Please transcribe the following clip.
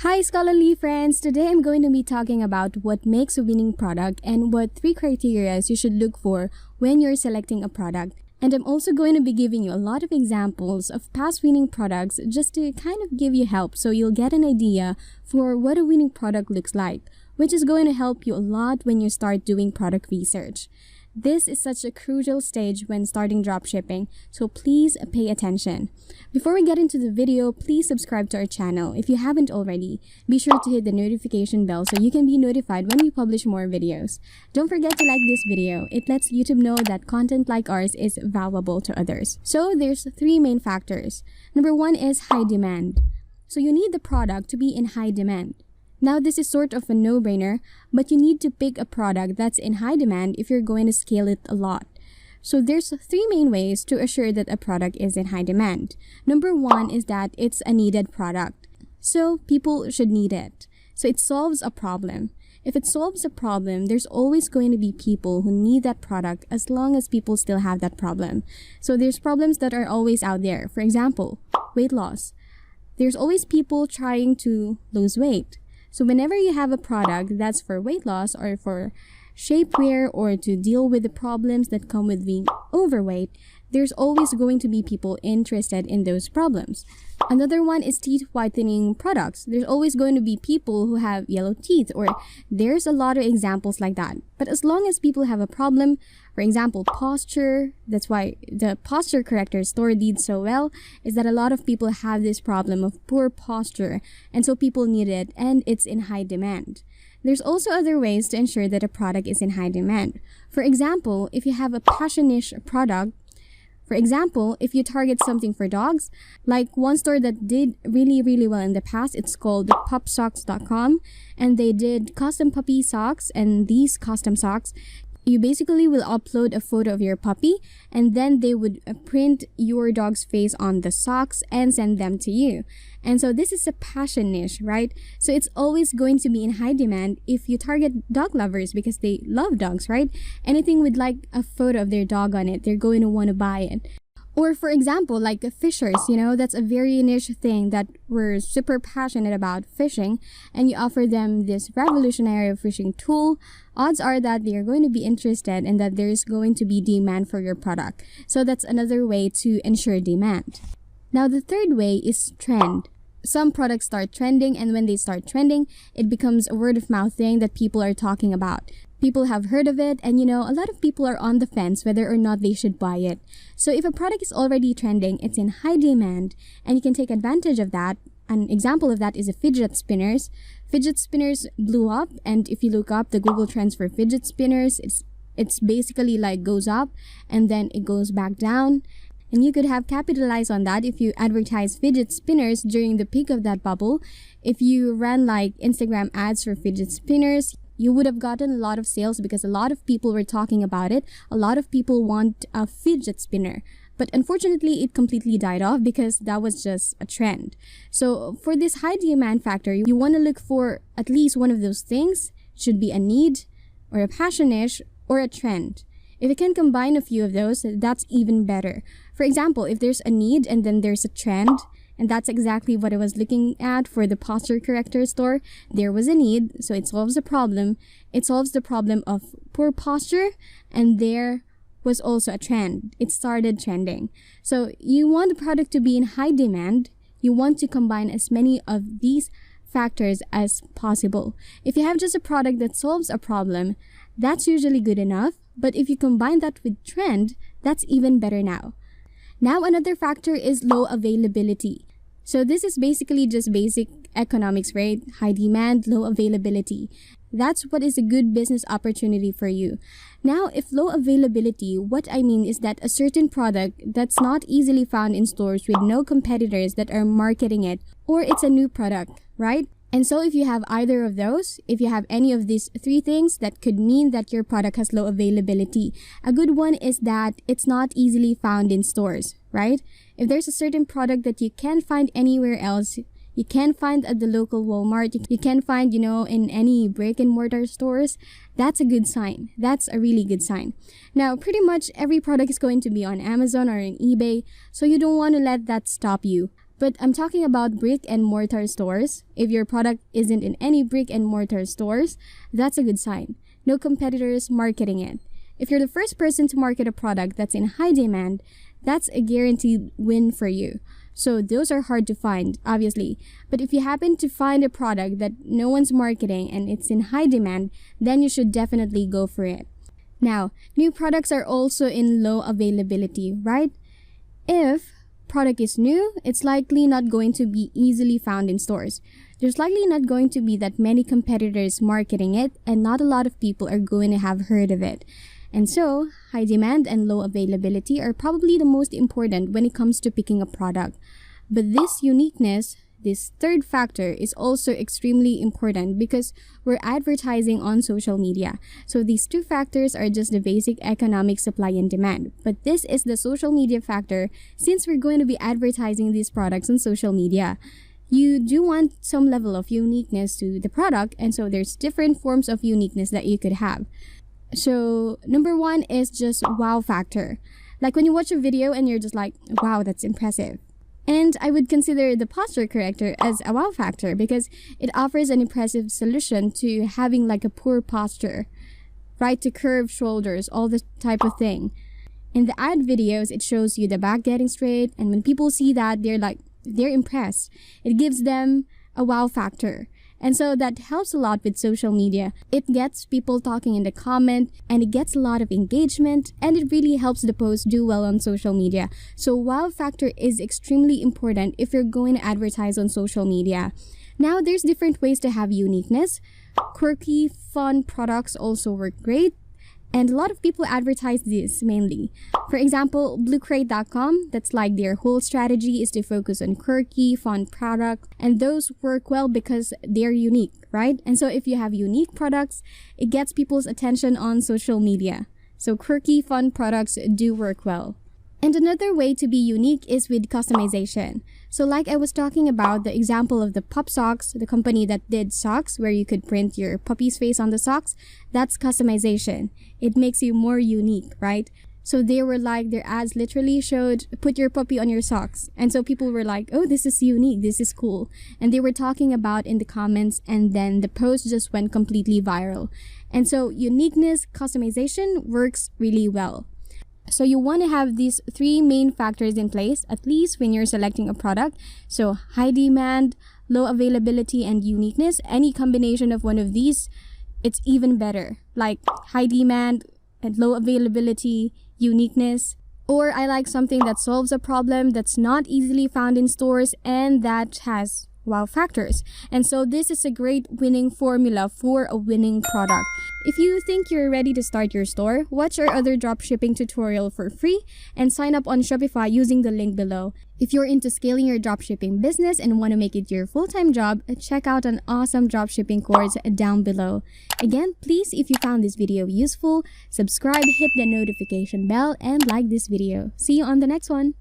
Hi scholarly friends! Today I'm going to be talking about what makes a winning product and what 3 criteria you should look for when you're selecting a product. And I'm also going to be giving you a lot of examples of past winning products just to kind of give you help so you'll get an idea for what a winning product looks like, which is going to help you a lot when you start doing product research. This is such a crucial stage when starting dropshipping, so please pay attention. Before we get into the video, please subscribe to our channel if you haven't already. Be sure to hit the notification bell so you can be notified when we publish more videos. Don't forget to like this video. It lets YouTube know that content like ours is valuable to others. So there's 3 main factors. Number 1 is high demand. So you need the product to be in high demand. Now, this is sort of a no-brainer, but you need to pick a product that's in high demand if you're going to scale it a lot. So there's 3 main ways to assure that a product is in high demand. Number 1 is that it's a needed product. So people should need it. So it solves a problem. If it solves a problem, there's always going to be people who need that product as long as people still have that problem. So there's problems that are always out there. For example, weight loss. There's always people trying to lose weight. So whenever you have a product that's for weight loss or for shapewear or to deal with the problems that come with being overweight, there's always going to be people interested in those problems. Another one is teeth whitening products. There's always going to be people who have yellow teeth, or there's a lot of examples like that. But as long as people have a problem, for example, posture, that's why the posture corrector store did so well, is that a lot of people have this problem of poor posture, and so people need it, and it's in high demand. There's also other ways to ensure that a product is in high demand. For example, if you have a passion-niche product, for example, if you target something for dogs, like one store that did really well in the past, it's called pupsocks.com, and they did custom puppy socks, and these custom socks, you basically will upload a photo of your puppy, and then they would print your dog's face on the socks and send them to you. And so this is a passion niche, right? So it's always going to be in high demand if you target dog lovers because they love dogs, right? Anything with like a photo of their dog on it, they're going to want to buy it. Or for example, like fishers, that's a very niche thing that we're super passionate about, fishing, and you offer them this revolutionary fishing tool. Odds are that they are going to be interested and that there's going to be demand for your product. So that's another way to ensure demand. Now, the third way is trend. Some products start trending, and when they start trending, it becomes a word-of-mouth thing that people are talking about. People have heard of it, and a lot of people are on the fence whether or not they should buy it. So if a product is already trending, it's in high demand, and you can take advantage of that. An example of that is the fidget spinners. Fidget spinners blew up, and if you look up the Google Trends for fidget spinners, it's basically like goes up, and then it goes back down. And you could have capitalized on that if you advertise fidget spinners during the peak of that bubble. If you ran like Instagram ads for fidget spinners, you would have gotten a lot of sales because a lot of people were talking about it. A lot of people want a fidget spinner. But unfortunately, it completely died off because that was just a trend. So for this high demand factor, you want to look for at least one of those things. It should be a need, or a passion-ish, or a trend. If you can combine a few of those, that's even better. For example, if there's a need and then there's a trend, and that's exactly what I was looking at for the posture corrector store. There was a need, so it solves a problem. It solves the problem of poor posture, and there was also a trend. It started trending. So you want the product to be in high demand. You want to combine as many of these factors as possible. If you have just a product that solves a problem, that's usually good enough. But if you combine that with trend, that's even better now. Now, another factor is low availability. So this is basically just basic economics, right? High demand, low availability. That's what is a good business opportunity for you. Now, if low availability, what I mean is that a certain product that's not easily found in stores with no competitors that are marketing it, or it's a new product, right? And so if you have either of those, if you have any of these 3 things, that could mean that your product has low availability. A good one is that it's not easily found in stores, right? If there's a certain product that you can't find anywhere else, you can't find at the local Walmart, you can't find, in any brick and mortar stores, that's a good sign. That's a really good sign. Now, pretty much every product is going to be on Amazon or on eBay, so you don't want to let that stop you. But I'm talking about brick and mortar stores. If your product isn't in any brick and mortar stores, that's a good sign. No competitors marketing it. If you're the first person to market a product that's in high demand, that's a guaranteed win for you. So those are hard to find, obviously. But if you happen to find a product that no one's marketing and it's in high demand, then you should definitely go for it. Now, new products are also in low availability, right? If product is new, it's likely not going to be easily found in stores. There's likely not going to be that many competitors marketing it, and not a lot of people are going to have heard of it. And so, high demand and low availability are probably the most important when it comes to picking a product. But this uniqueness, this third factor, is also extremely important because we're advertising on social media. So these two factors are just the basic economic supply and demand. But this is the social media factor since we're going to be advertising these products on social media. You do want some level of uniqueness to the product, and so there's different forms of uniqueness that you could have. So number one is just wow factor. Like when you watch a video and you're just like, wow, that's impressive. And I would consider the posture corrector as a wow factor because it offers an impressive solution to having like a poor posture, right? To curved shoulders, all this type of thing. In the ad videos, it shows you the back getting straight, and when people see that, they're impressed. It gives them a wow factor. And so that helps a lot with social media. It gets people talking in the comment, and it gets a lot of engagement, and it really helps the post do well on social media. So wow factor is extremely important if you're going to advertise on social media. Now, there's different ways to have uniqueness. Quirky, fun products also work great. And a lot of people advertise this mainly. For example, bluecrate.com, that's like their whole strategy is to focus on quirky, fun products. And those work well because they're unique, right? And so if you have unique products, it gets people's attention on social media. So quirky, fun products do work well. And another way to be unique is with customization. So like I was talking about the example of the Pop Socks, the company that did socks where you could print your puppy's face on the socks, that's customization. It makes you more unique, right? So they were like, their ads literally showed, put your puppy on your socks. And so people were like, oh, this is unique, this is cool. And they were talking about in the comments, and then the post just went completely viral. And so uniqueness, customization works really well. So you want to have these three main factors in place, at least when you're selecting a product. So high demand, low availability, and uniqueness. Any combination of one of these, it's even better. Like high demand and low availability, uniqueness. Or I like something that solves a problem that's not easily found in stores and that has wow factors. And so this is a great winning formula for a winning product. If you think you're ready to start your store, watch our other dropshipping tutorial for free and sign up on Shopify using the link below. If you're into scaling your dropshipping business and want to make it your full-time job, check out an awesome dropshipping course down below. Again, please, if you found this video useful, subscribe, hit the notification bell, and like this video. See you on the next one.